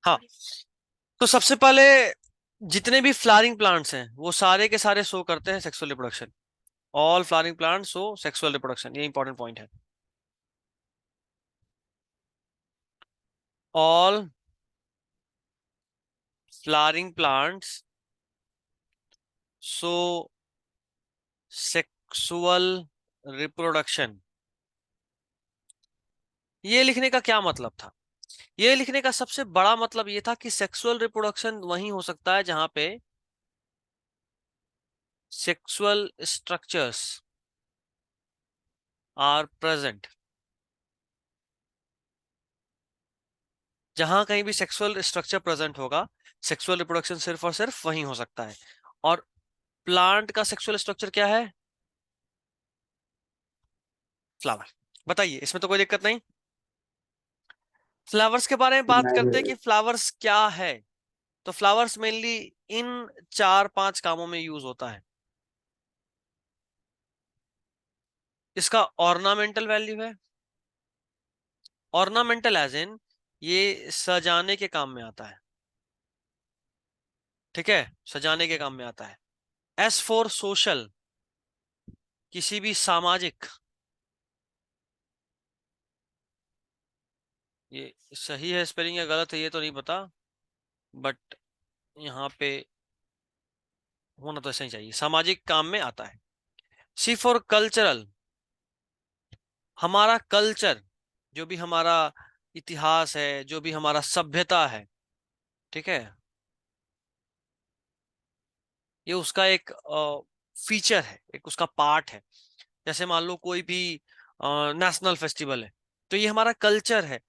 हाँ, तो सबसे पहले जितने भी फ्लावरिंग प्लांट्स हैं वो सारे के सारे शो करते हैं sexual reproduction. All flowering plants show sexual reproduction, ये इंपॉर्टेंट पॉइंट है। All flowering plants show sexual reproduction. ये लिखने का क्या मतलब था? ये लिखने का सबसे बड़ा मतलब ये था कि सेक्सुअल रिप्रोडक्शन वहीं हो सकता है जहां पे सेक्सुअल स्ट्रक्चर्स आर प्रेजेंट। जहां कहीं भी सेक्सुअल स्ट्रक्चर प्रेजेंट होगा, सेक्सुअल रिप्रोडक्शन सिर्फ और सिर्फ वहीं हो सकता है। और प्लांट का सेक्सुअल स्ट्रक्चर क्या है? फ्लावर। बताइए, इसमें तो कोई दिक्कत नहीं। फ्लावर्स के बारे में बात करते हैं नहीं। कि फ्लावर्स क्या है। तो फ्लावर्स मेनली इन चार पांच कामों में यूज होता है। इसका ऑर्नामेंटल वैल्यू है। ऑर्नामेंटल एज इन ये सजाने के काम में आता है। ठीक है, सजाने के काम में आता है। एस फॉर सोशल, किसी भी सामाजिक। ये सही है स्पेलिंग या गलत है ये तो नहीं पता, बट यहाँ पे होना तो ऐसा ही चाहिए, सामाजिक काम में आता है। सी फॉर कल्चरल, हमारा कल्चर, जो भी हमारा इतिहास है, जो भी हमारा सभ्यता है, ठीक है, ये उसका एक फीचर है, एक उसका पार्ट है। जैसे मान लो कोई भी नेशनल फेस्टिवल है, तो ये हमारा कल्चर है।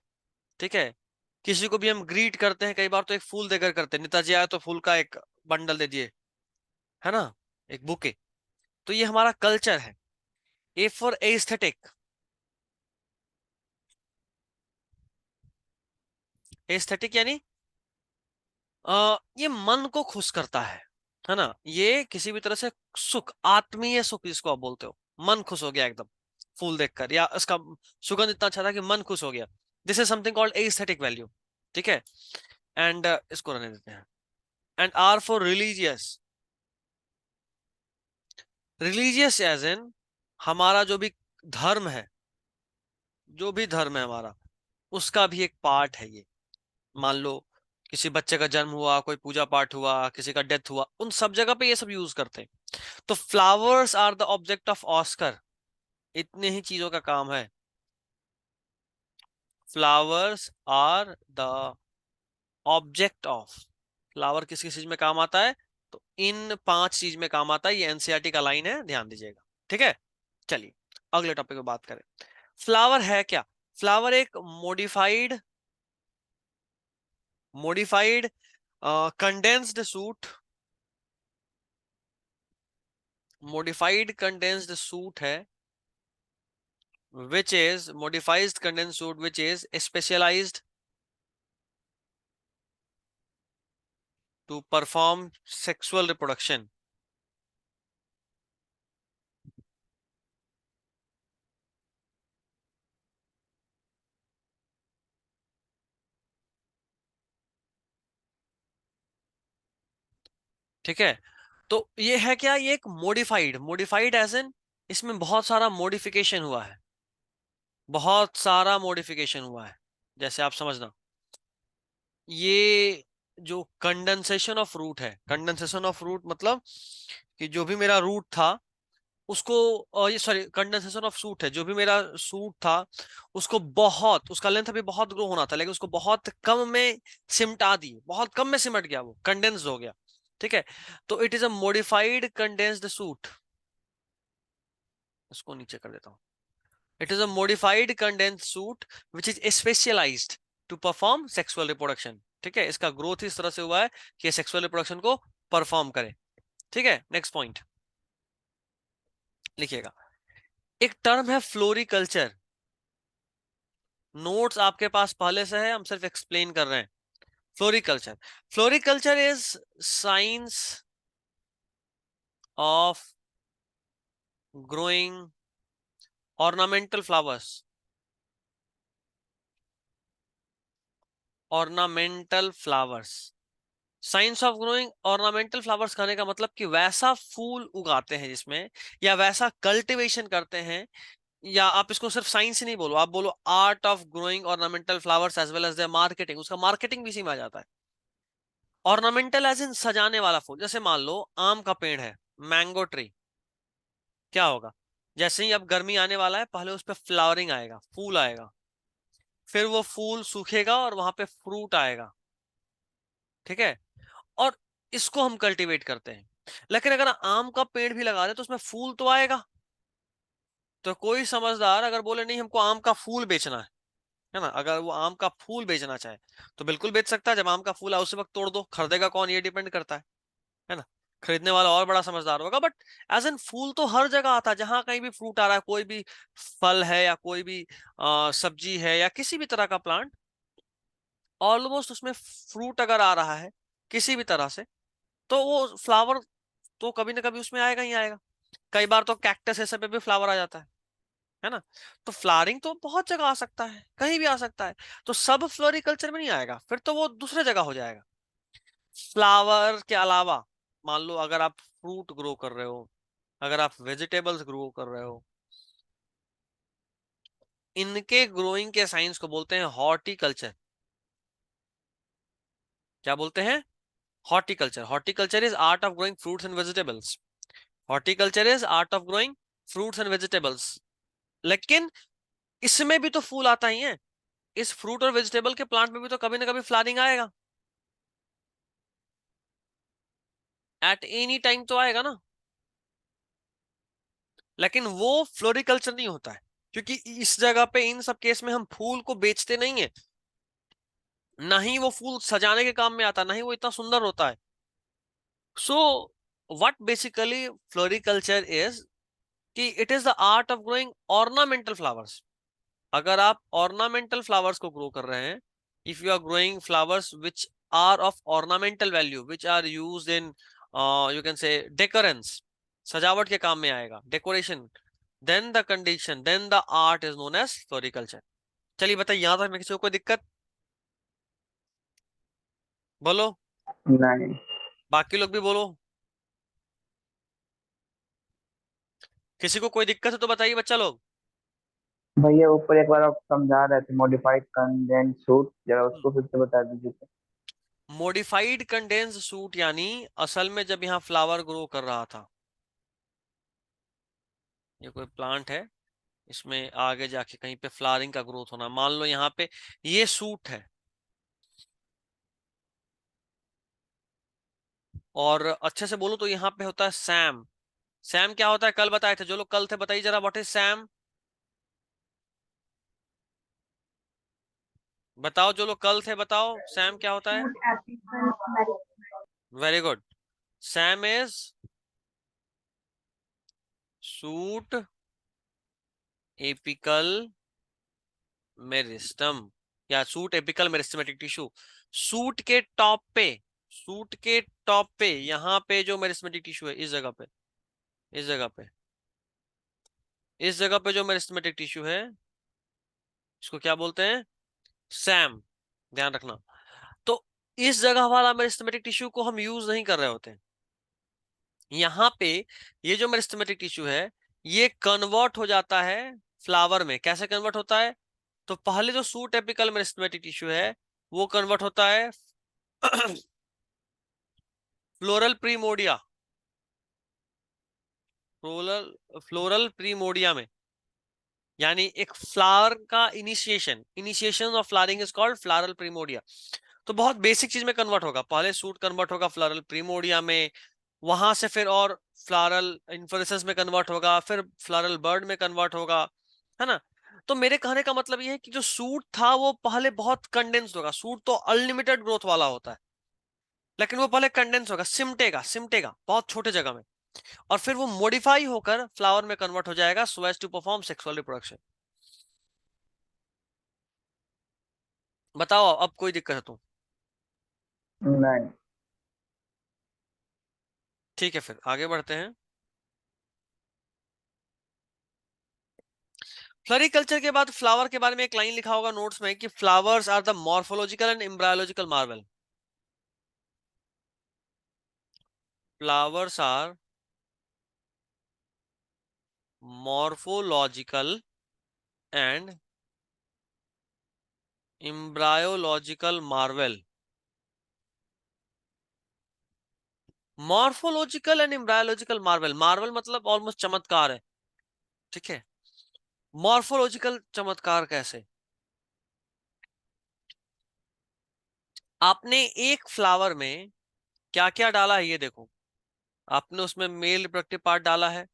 ठीक है, किसी को भी हम ग्रीट करते हैं, कई बार तो एक फूल देकर करते हैं, नेताजी आए तो फूल का एक बंडल दे दिए, है ना, एक बुके। तो ये हमारा कल्चर है। A for aesthetic. एस्थेटिक यानी ये मन को खुश करता है ना, ये किसी भी तरह से सुख, आत्मीय सुख जिसको आप बोलते हो, मन खुश हो गया एकदम फूल देखकर, या उसका सुगंध इतना अच्छा था कि मन खुश हो गया। This is something called aesthetic value. ठीक है, एंड इसको रहने देते हैं। And R for religious. Religious as in हमारा जो भी धर्म है, जो भी धर्म है हमारा, उसका भी एक पार्ट है ये। मान लो किसी बच्चे का जन्म हुआ, कोई पूजा पाठ हुआ, किसी का डेथ हुआ, उन सब जगह पे ये सब यूज करते हैं। तो flowers are the object of Oscar, इतने ही चीजों का काम है। Flowers are the object of. Flower किस किस चीज में काम आता है? तो इन पांच चीज में काम आता है। ये एनसीईआरटी का लाइन है, ध्यान दीजिएगा। ठीक है, चलिए अगले टॉपिक पे बात करें। फ्लावर है क्या? फ्लावर एक modified modified condensed suit, modified condensed suit है, which is modified condensed suit which is specialized to perform sexual reproduction। ठीक है, तो ये है क्या? ये एक मॉडिफाइड, मॉडिफाइड एज इन इसमें बहुत सारा मॉडिफिकेशन हुआ है, बहुत सारा मॉडिफिकेशन हुआ है। जैसे आप समझना, ये जो कंडेंसेशन ऑफ रूट है, कंडेंसेशन ऑफ रूट मतलब कि जो भी मेरा रूट था उसको, ये सॉरी, कंडेंसेशन ऑफ सूट है, जो भी मेरा सूट था उसको बहुत, उसका लेंथ अभी बहुत ग्रो होना था लेकिन उसको बहुत कम में सिमटा दिए, बहुत कम में सिमट गया, वो कंडेंस्ड हो गया। ठीक है, तो it is a modified condensed shoot. इसको नीचे कर देता हूं। It is a modified condensed shoot which is specialized to perform sexual reproduction. ठीक है, इसका ग्रोथ इस तरह से हुआ है कि सेक्सुअल रिप्रोडक्शन को परफॉर्म करे। ठीक है, नेक्स्ट पॉइंट लिखिएगा। एक टर्म है फ्लोरिकल्चर। नोट्स आपके पास पहले से है, हम सिर्फ एक्सप्लेन कर रहे हैं। Floriculture, floriculture is science of growing ornamental flowers ornamental flowers. Science of growing ornamental flowers कहने का मतलब कि वैसा फूल उगाते हैं जिसमें, या वैसा कल्टीवेशन करते हैं, या आप इसको सिर्फ साइंस ही नहीं बोलो, आप बोलो art of growing ornamental flowers as well as the marketing, उसका मार्केटिंग भी इसी में आ जाता है। ऑर्नामेंटल एज इन सजाने वाला फूल। जैसे मान लो आम का पेड़ है, मैंगो ट्री, क्या होगा, जैसे ही अब गर्मी आने वाला है, पहले उस पर फ्लावरिंग आएगा, फूल आएगा, फिर वो फूल सूखेगा और वहां पे फ्रूट आएगा, ठीक है, और इसको हम कल्टीवेट करते हैं। लेकिन अगर आम का पेड़ भी लगा दे तो उसमें फूल तो आएगा। तो कोई समझदार अगर बोले नहीं हमको आम का फूल बेचना है ना, अगर वो आम का फूल बेचना चाहे तो बिल्कुल बेच सकता है। जब आम का फूल है उसी वक्त तोड़ दो, खरीदेगा कौन ये डिपेंड करता है ना। खरीदने वाला और बड़ा समझदार होगा। बट एज एन फूल तो हर जगह आता है, जहां कहीं भी फ्रूट आ रहा है, कोई भी फल है या कोई भी सब्जी है या किसी भी तरह का प्लांट, ऑलमोस्ट उसमें फ्रूट अगर आ रहा है किसी भी तरह से, तो वो फ्लावर तो कभी ना कभी उसमें आएगा ही आएगा। कई बार तो कैक्टस ऐसे पे भी फ्लावर आ जाता है ना। तो फ्लावरिंग तो बहुत जगह आ सकता है, कहीं भी आ सकता है। तो सब फ्लोरिकल्चर में नहीं आएगा, फिर तो वो दूसरे जगह हो जाएगा। फ्लावर के अलावा मान लो अगर आप फ्रूट ग्रो कर रहे हो, अगर आप वेजिटेबल्स ग्रो कर रहे हो, इनके ग्रोइंग के साइंस को बोलते हैं हॉर्टिकल्चर। क्या बोलते हैं? Horticulture. Horticulture is art of growing fruits and vegetables. Horticulture is art of growing fruits and vegetables. लेकिन इसमें भी तो फूल आता ही है, इस फ्रूट और वेजिटेबल के प्लांट में भी तो कभी ना कभी फ्लावरिंग आएगा, एट एनी टाइम तो आएगा ना। लेकिन वो फ्लोरिकल्चर नहीं होता है, क्योंकि इस जगह पे इन सब केस में हम फूल को बेचते नहीं है, ना ही वो फूल सजाने के काम में आता, ना ही वो इतना सुंदर होता है। So what basically floriculture is, कि it is the art of growing ornamental flowers. अगर आप ऑर्नामेंटल फ्लावर्स को ग्रो कर रहे हैं, if you are growing flowers which are of ornamental value, which are used in you can say decorance, सजावट के काम में आएगा, decoration, then the condition, then the art is known as floriculture. चलिए बताइए, यहां तक में किसी को कोई दिक्कत? बोलो, नहीं बाकी लोग भी बोलो। किसी को कोई दिक्कत है तो बताइए बच्चा लोग। भैया, ऊपर एक बार आप समझा रहे थे मॉडिफाइड कंडेंस सूट, जरा उसको फिर से बता दीजिए तो। मॉडिफाइड कंडेंस सूट यानी, असल में जब यहाँ फ्लावर ग्रो कर रहा था, ये कोई प्लांट है, इसमें आगे जाके कहीं पे फ्लावरिंग का ग्रोथ होना, मान लो यहाँ पे ये सूट है, और अच्छे से बोलो तो यहाँ पे होता है सैम। सैम क्या होता है, कल बताए थे जो लोग कल थे, बताइए जरा व्हाट इज सैम। बताओ जो लोग कल थे, बताओ सैम क्या होता है। Very good. SAM is shoot apical meristem, या shoot apical meristematic tissue. Shoot के टॉप पे, सूट के टॉप पे यहाँ पे जो मेरिस्टमेटिक टिश्यू है, इस जगह पे, इस जगह पे, इस जगह पे जो मेरिस्टमेटिक टिश्यू है, इसको क्या बोलते हैं? सैम। ध्यान रखना। तो इस जगह वाला मेरिस्टमेटिक टिश्यू को हम यूज नहीं कर रहे होते। यहाँ पे ये जो मेरिस्टमेटिक टिश्यू है, ये कन्वर्ट हो जाता है फ्लावर में। कैसे कन्वर्ट होता है? तो पहले जो सूट एपिकल मेरिस्टमेटिक टिश्यू है, वो कन्वर्ट होता है floral primordia, floral floral primordia में। यानी एक फ्लावर का initiation, initiation of flowering is called floral primordia. तो बहुत बेसिक चीज में कन्वर्ट होगा, पहले सूट कन्वर्ट होगा फ्लोरल प्रीमोडिया में, वहां से फिर और फ्लोरल इन्फ्लोरेसेंस में कन्वर्ट होगा, फिर फ्लोरल बर्ड में कन्वर्ट होगा, है ना। तो मेरे कहने का मतलब ये है कि जो सूट था वो पहले बहुत कंडेंस्ड होगा। सूट तो अनलिमिटेड ग्रोथ वाला होता है, लेकिन वो पहले कंडेंस होगा, सिमटेगा, सिमटेगा बहुत छोटे जगह में, और फिर वो मॉडिफाई होकर फ्लावर में कन्वर्ट हो जाएगा so as to perform sexual reproduction. बताओ अब कोई दिक्कत है तो? नहीं। ठीक है, फिर आगे बढ़ते हैं। फ्लोरिकल्चर के बाद फ्लावर के बारे में एक लाइन लिखा होगा नोट्स में कि flowers are the morphological and embryological marvel. Flowers are morphological and embryological marvel. Morphological and embryological marvel, marvel मतलब ऑलमोस्ट चमत्कार है, ठीक है। मॉर्फोलॉजिकल चमत्कार कैसे? आपने एक फ्लावर में क्या क्या डाला है ये देखो। आपने उसमें मेल रिप्रोडक्टिव पार्ट डाला है,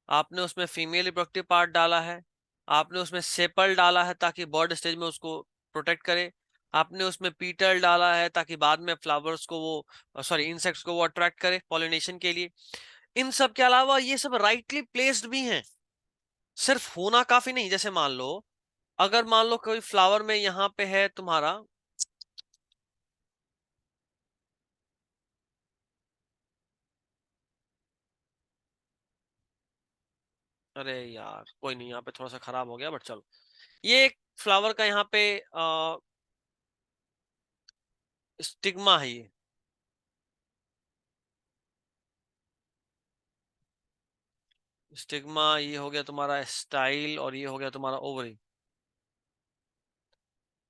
आपने उसमें फीमेल रिप्रोडक्टिव पार्ट डाला है, आपने उसमें सेपल डाला है ताकि बर्ड स्टेज में उसको प्रोटेक्ट करे, आपने उसमें पीटल डाला है ताकि बाद में फ्लावर्स को वो सॉरी इंसेक्ट्स को वो अट्रैक्ट करे पॉलिनेशन के लिए। इन सब के अलावा ये सब राइटली प्लेस्ड भी हैं। सिर्फ होना काफी नहीं। जैसे मान लो, अगर मान लो कोई फ्लावर में यहाँ पे है तुम्हारा, अरे यार कोई नहीं, यहाँ पे थोड़ा सा खराब हो गया बट चलो, ये एक फ्लावर का यहाँ पे स्टिग्मा है ये। स्टिग्मा ये हो गया तुम्हारा स्टाइल और ये हो गया तुम्हारा ओवरी,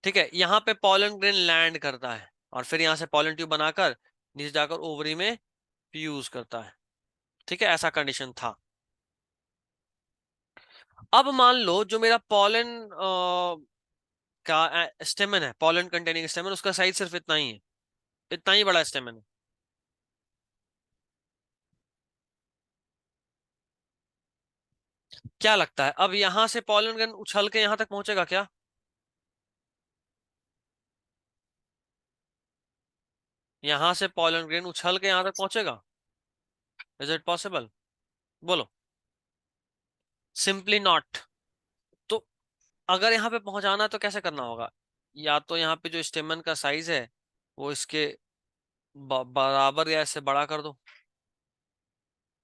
ठीक है। यहाँ पे पॉलन ग्रेन लैंड करता है और फिर यहाँ से पॉलन ट्यूब बनाकर नीचे जाकर ओवरी में फ्यूज करता है, ठीक है। ऐसा कंडीशन था। अब मान लो जो मेरा पॉलन का स्टेमन है, पॉलन कंटेनिंग स्टेमन, उसका साइज सिर्फ इतना ही है, इतना ही बड़ा स्टेमन है। क्या लगता है अब यहां से पॉलन ग्रेन उछल के यहां तक पहुंचेगा क्या? यहां से पॉलन ग्रेन उछल के यहां तक पहुंचेगा? Is it possible? बोलो। Simply not. तो अगर यहाँ पे पहुंचाना है तो कैसे करना होगा? या तो यहाँ पे जो स्टेमन का साइज है वो इसके बराबर या इससे बड़ा कर दो,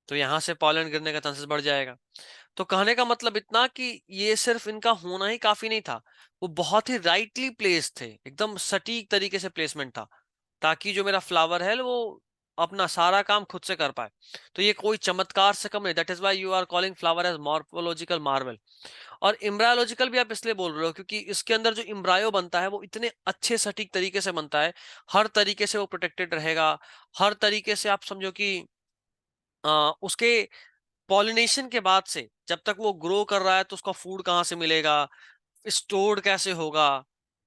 तो यहाँ से पॉलन गिरने का चांसेस बढ़ जाएगा। तो कहने का मतलब इतना कि ये सिर्फ इनका होना ही काफी नहीं था, वो बहुत ही राइटली प्लेस थे, एकदम सटीक तरीके से प्लेसमेंट था, ताकि जो मेरा फ्लावर है वो अपना सारा काम खुद से कर पाए। तो ये कोई चमत्कार से कम नहीं। That is why you are calling flower as morphological marvel. और इम्ब्रायोलॉजिकल भी आप इसलिए बोल रहे हो क्योंकि इसके अंदर जो इम्ब्रायो बनता है वो इतने अच्छे सटीक तरीके से बनता है, हर तरीके से वो प्रोटेक्टेड रहेगा। हर तरीके से आप समझो कि उसके पॉलिनेशन के बाद से जब तक वो ग्रो कर रहा है तो उसका फूड कहाँ से मिलेगा, स्टोर्ड कैसे होगा,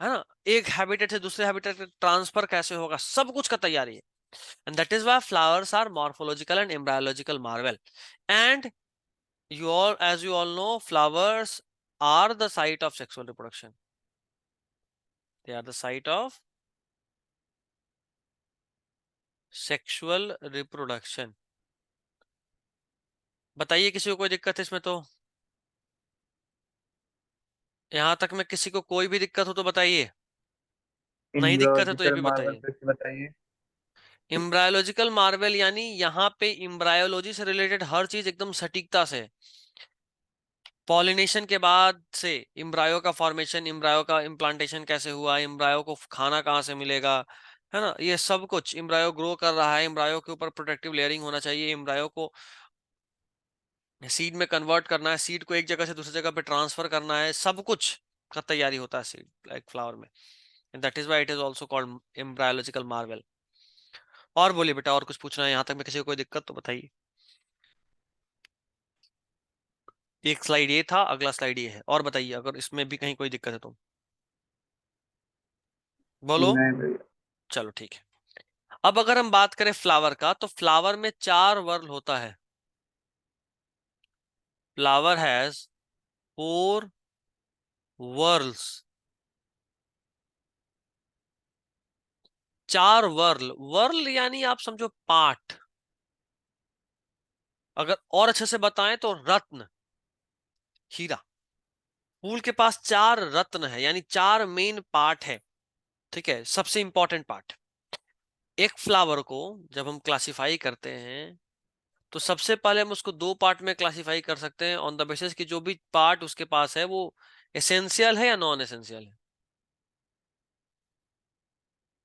है ना, एक हैबिटेट से दूसरे हैबिटेट ट्रांसफर कैसे होगा, सब कुछ का तैयारी है। And that is why flowers are morphological and embryological marvel. And you all, as you all know, flowers are the site of sexual reproduction. They are the site of sexual reproduction. बताइए किसी को कोई दिक्कत है इसमें? तो यहां तक में किसी को कोई भी दिक्कत हो तो बताइए, नहीं दिक्कत है तो ये एम्ब्रियोलॉजिकल भी मार्वल बताइए। फिर से बताइए। इम्ब्रायोलॉजिकल मार्वल यानी यहाँ पे इम्ब्रायोलॉजी से रिलेटेड हर चीज एकदम सटीकता से, पॉलिनेशन के बाद से इम्ब्रायो का फॉर्मेशन, इम्ब्रायो का इम्प्लांटेशन कैसे हुआ, इम्ब्रायो को खाना कहाँ से मिलेगा, है ना, ये सब कुछ, इम्ब्रायो ग्रो कर रहा है, इम्ब्रायो के ऊपर प्रोटेक्टिव लेयरिंग होना चाहिए, इम्ब्रायो को सीड में कन्वर्ट करना है, सीड को एक जगह से दूसरी जगह पे ट्रांसफर करना है, सब कुछ का तैयारी होता है सीड लाइक फ्लावर में। That is why it is also called embryological marvel. और बोलिए बेटा, और कुछ पूछना है यहाँ तक में किसी को कोई दिक्कत तो बताइए। एक स्लाइड ये था, अगला स्लाइड ये है, और बताइए अगर इसमें भी कहीं कोई दिक्कत है तो बोलो। नहीं भैया। चलो ठीक है। अब अगर हम बात करें फ्लावर का, तो फ्लावर में 4 वर्ल होता है। Flower has 4 whorls. 4 whorl, whorl यानी आप समझो पार्ट। अगर और अच्छे से बताएं तो रत्न, हीरा। फूल के पास 4 रत्न है, यानी 4 मेन पार्ट है, ठीक है, सबसे इंपॉर्टेंट पार्ट। एक फ्लावर को जब हम क्लासिफाई करते हैं तो सबसे पहले हम उसको दो पार्ट में क्लासिफाई कर सकते हैं ऑन द बेसिस कि जो भी पार्ट उसके पास है वो एसेंशियल है या नॉन एसेंशियल है।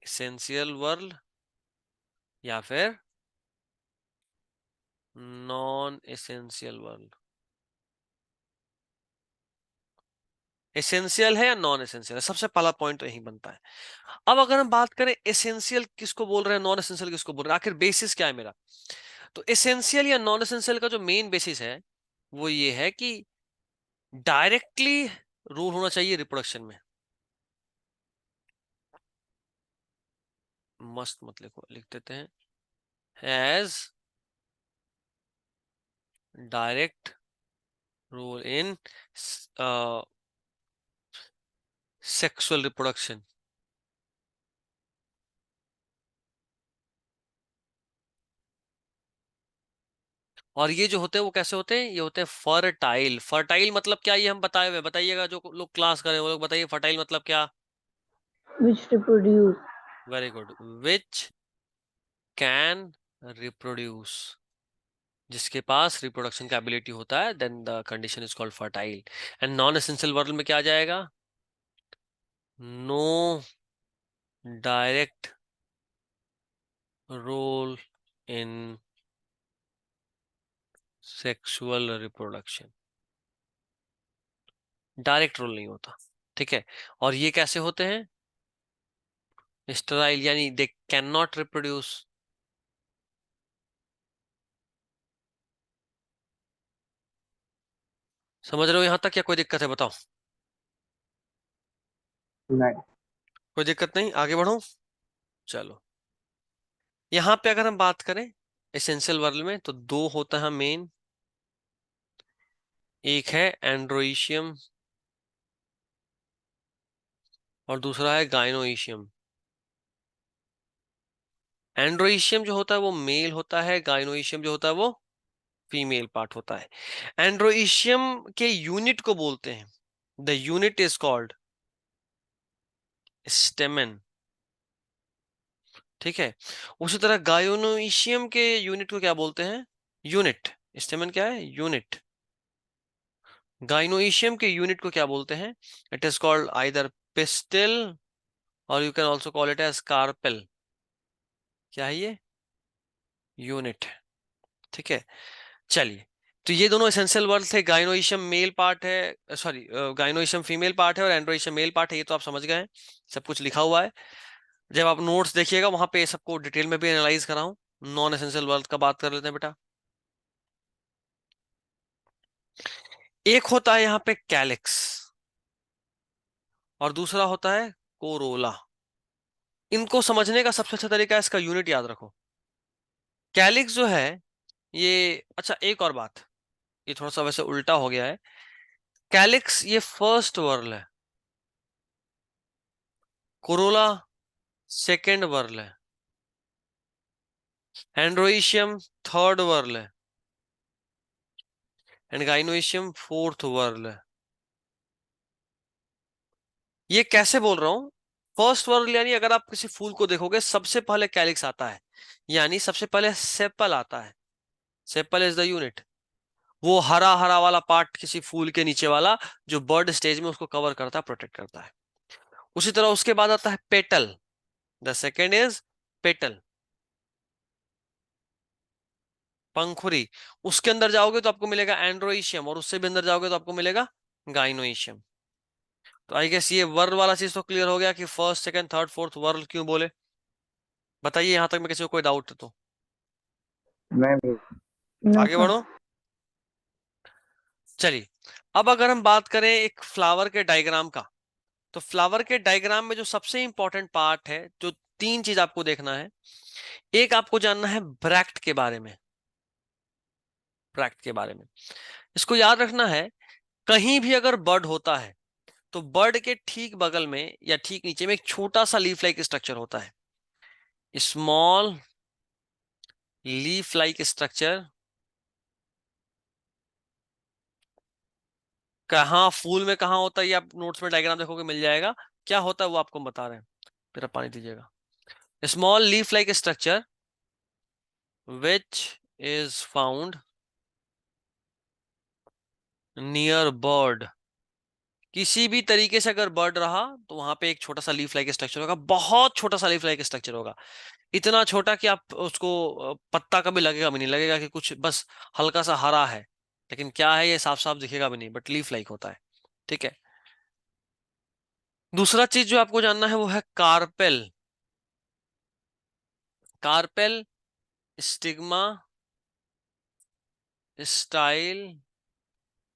एसेंशियल वर्ल्ड या फिर नॉन एसेंशियल वर्ल्ड। एसेंशियल है या नॉन एसेंशियल है, सबसे पहला पॉइंट तो यही बनता है। अब अगर हम बात करें एसेंशियल किसको बोल रहे हैं, नॉन एसेंशियल किसको बोल रहे हैं, आखिर बेसिस क्या है मेरा। तो एसेंशियल या नॉन एसेंशियल का जो मेन बेसिस है वो ये है कि डायरेक्टली रूल होना चाहिए रिप्रोडक्शन में। मस्त मत लिखो, लिख देते हैं as direct role in sexual reproduction. और ये जो होते हैं वो कैसे होते हैं, ये होते हैं फर्टाइल। फर्टाइल मतलब क्या, ये हम बताए हुए, बताइएगा जो लोग क्लास करें वो लोग बताइए फर्टाइल मतलब क्या। which reproduce. Very good, which can reproduce, जिसके पास रिप्रोडक्शन का एबिलिटी होता है, then the condition is called fertile. And non essential whorl में क्या आ जाएगा, no direct role in sexual reproduction, direct role नहीं होता। ठीक है, और ये कैसे होते हैं, स्टेराइल, यानी दे कैन नॉट रिप्रोड्यूस। समझ रहे हो यहां तक, या कोई दिक्कत है बताओ। नहीं। कोई दिक्कत नहीं, आगे बढ़ो। चलो, यहां पे अगर हम बात करें एसेंशियल वर्ल्ड में तो दो होता है मेन, एक है एंड्रोइशियम और दूसरा है गाइनोइशियम। एंड्रोइशियम जो होता है वो मेल होता है, गाइनोइशियम जो होता है वो फीमेल पार्ट होता है। एंड्रोइशियम के यूनिट को बोलते हैं, the unit is called stamen. ठीक है, उसी तरह गायनोइशियम के यूनिट को क्या बोलते हैं, यूनिट। स्टेमेन क्या है, यूनिट। गाइनोइशियम के यूनिट को क्या बोलते हैं, it is called either pistil और you can also call it as carpel. क्या है ये, यूनिट। ठीक है, चलिए, तो ये दोनों एसेंशियल वर्ड थे। गाइनोइशियम मेल पार्ट है, सॉरी गाइनोइशियम फीमेल पार्ट है और एंड्रोइशियम मेल पार्ट है, ये तो आप समझ गए हैं, सब कुछ लिखा हुआ है। जब आप नोट्स देखिएगा वहां पे सबको डिटेल में भी एनालाइज कराऊं। नॉन एसेंशियल वर्ड का बात कर लेते हैं बेटा। एक होता है यहाँ पे कैलिक्स और दूसरा होता है कोरोला। इनको समझने का सबसे अच्छा तरीका है, इसका यूनिट याद रखो। कैलिक्स जो है ये, अच्छा एक और बात, ये थोड़ा सा वैसे उल्टा हो गया है। कैलिक्स ये फर्स्ट वर्ल है, कोरोला सेकेंड वर्ल है, एंड्रोइशियम थर्ड वर्ल है एंड गाइनोइशियम फोर्थ वर्ल है। ये कैसे बोल रहा हूं, फर्स्ट वर्ल यानी अगर आप किसी फूल को देखोगे सबसे पहले कैलिक्स आता है, यानी सबसे पहले सेपल आता है। सेपल इज द यूनिट, वो हरा हरा वाला पार्ट किसी फूल के नीचे वाला जो बर्ड स्टेज में उसको कवर करता है, प्रोटेक्ट करता है। उसी तरह उसके बाद आता है petal, the second is petal, पंखुड़ी। उसके अंदर जाओगे तो आपको मिलेगा एंड्रोइशियम और उससे भी अंदर जाओगे तो आपको मिलेगा गाइनोइशियम। तो आई गेस ये वर्ल वाला चीज तो क्लियर हो गया कि first second third fourth whorl क्यों बोले। बताइए यहां तक में किसी को कोई डाउट है तो मैं भी। No, आगे sir. बढ़ो। चलिए, अब अगर हम बात करें एक फ्लावर के डायग्राम का, तो फ्लावर के डायग्राम में जो सबसे इंपॉर्टेंट पार्ट है, जो तीन चीज आपको देखना है, एक आपको जानना है ब्रैक्ट के बारे में। ब्रैक्ट के बारे में इसको याद रखना है, कहीं भी अगर बर्ड होता है तो बर्ड के ठीक बगल में या ठीक नीचे में एक छोटा सा लीफ लाइक स्ट्रक्चर होता है, स्मॉल लीफ लाइक स्ट्रक्चर। कहाँ फूल में कहाँ होता है ये आप नोट्स में डायग्राम देखोगे मिल जाएगा, क्या होता है वो आपको हम बता रहे हैं। फिर आप पानी दीजिएगा। Small leaf like structure which is found near bird। किसी भी तरीके से अगर बर्ड रहा तो वहां पे एक छोटा सा लीफ लाइक स्ट्रक्चर होगा, बहुत छोटा सा लीफ लाइक स्ट्रक्चर होगा, इतना छोटा कि आप उसको पत्ता कभी लगेगा भी नहीं, लगेगा कि कुछ बस हल्का सा हरा है, लेकिन क्या है ये साफ साफ दिखेगा भी नहीं, बट लीफ लाइक होता है। ठीक है। दूसरा चीज जो आपको जानना है वो है कार्पेल। कार्पेल स्टिग्मा, स्टाइल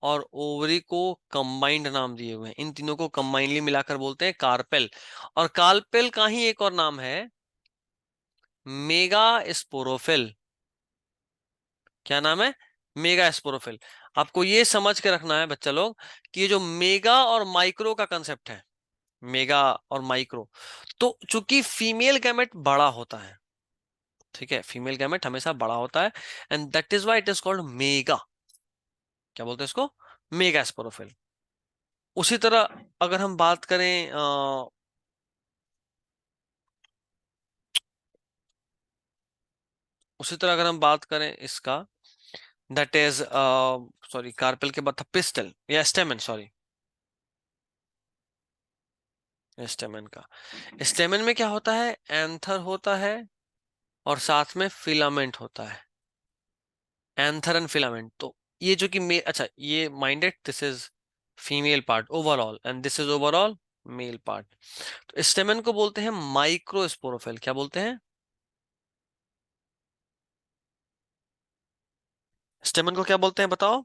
और ओवरी को कंबाइंड नाम दिए हुए हैं, इन तीनों को कंबाइनली मिलाकर बोलते हैं कार्पेल। और कार्पेल का ही एक और नाम है मेगा स्पोरोफिल। क्या नाम है? Mega sporophyll. आपको ये समझ के रखना है बच्चा लोग कि ये जो मेगा और माइक्रो का कंसेप्ट है, मेगा और माइक्रो, तो चूंकि फीमेल गैमेट बड़ा होता है, ठीक है, फीमेल गैमेट हमेशा बड़ा होता है, and that is why it is called mega. क्या बोलते हैं इसको? Mega sporophyll. उसी तरह अगर हम बात करें उसी तरह अगर हम बात करें इसका, दैट इज सॉरी, कार्पेल के बाद था पिस्टल या स्टेमन, सॉरी, स्टेमन का। स्टेमन में क्या होता है? एंथर होता है और साथ में फिलामेंट होता है, एंथर एंड फिलामेंट। तो ये जो कि अच्छा, ये minded, this is female part overall and this is overall male part. तो स्टेमन को बोलते हैं माइक्रोस्पोरोफिल। क्या बोलते हैं? स्टेमन को क्या बोलते हैं बताओ?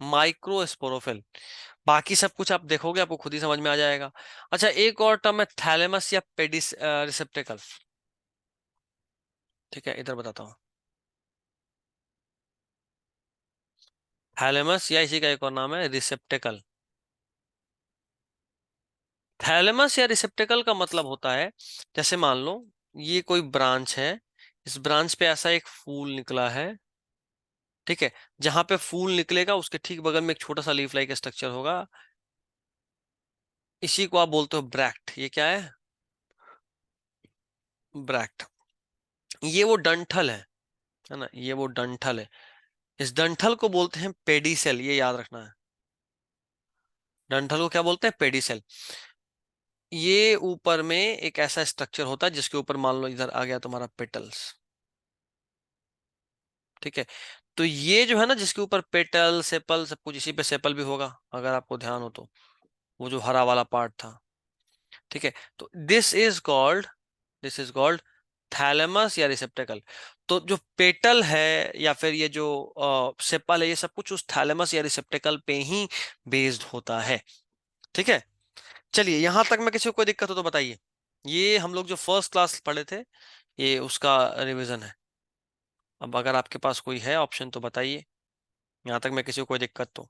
माइक्रोस्पोरोफिल। बाकी सब कुछ आप देखोगे आपको खुद ही समझ में आ जाएगा। अच्छा, एक और टर्म है थैलेमस या पेडिस रिसेप्टेकल। ठीक है, इधर बताता हूँ। थैलेमस या इसी का एक और नाम है रिसेप्टेकल। थैलेमस या रिसेप्टेकल का मतलब होता है, जैसे मान लो ये कोई ब्रांच है, इस ब्रांच पे ऐसा एक फूल निकला है, ठीक है, जहां पे फूल निकलेगा उसके ठीक बगल में एक छोटा सा लीफ लाइक स्ट्रक्चर होगा, इसी को आप बोलते हो ब्रैक्ट। ये क्या है? ब्रैक्ट। ये वो डंठल है ना, ये वो डंठल है। इस डंठल को बोलते हैं पेडिसेल, ये याद रखना है। डंठल को क्या बोलते हैं? पेडिसेल। ये ऊपर में एक ऐसा स्ट्रक्चर होता है जिसके ऊपर मान लो इधर आ गया तुम्हारा पेटल्स, ठीक है। तो ये जो है ना, जिसके ऊपर पेटल सेपल सब कुछ, इसी पे सेपल भी होगा अगर आपको ध्यान हो तो, वो जो हरा वाला पार्ट था, ठीक है। तो दिस इज कॉल्ड थैलेमस या रिसेप्टेकल। तो जो पेटल है या फिर ये जो सेपल है, ये सब कुछ उस थैलेमस या रिसेप्टेकल पे ही बेस्ड होता है। ठीक है। चलिए, यहां तक में किसी को कोई दिक्कत हो तो बताइए। ये हम लोग जो फर्स्ट क्लास पढ़े थे, ये उसका रिवीजन है। अब अगर आपके पास कोई है ऑप्शन तो बताइए, यहां तक में किसी को कोई दिक्कत तो।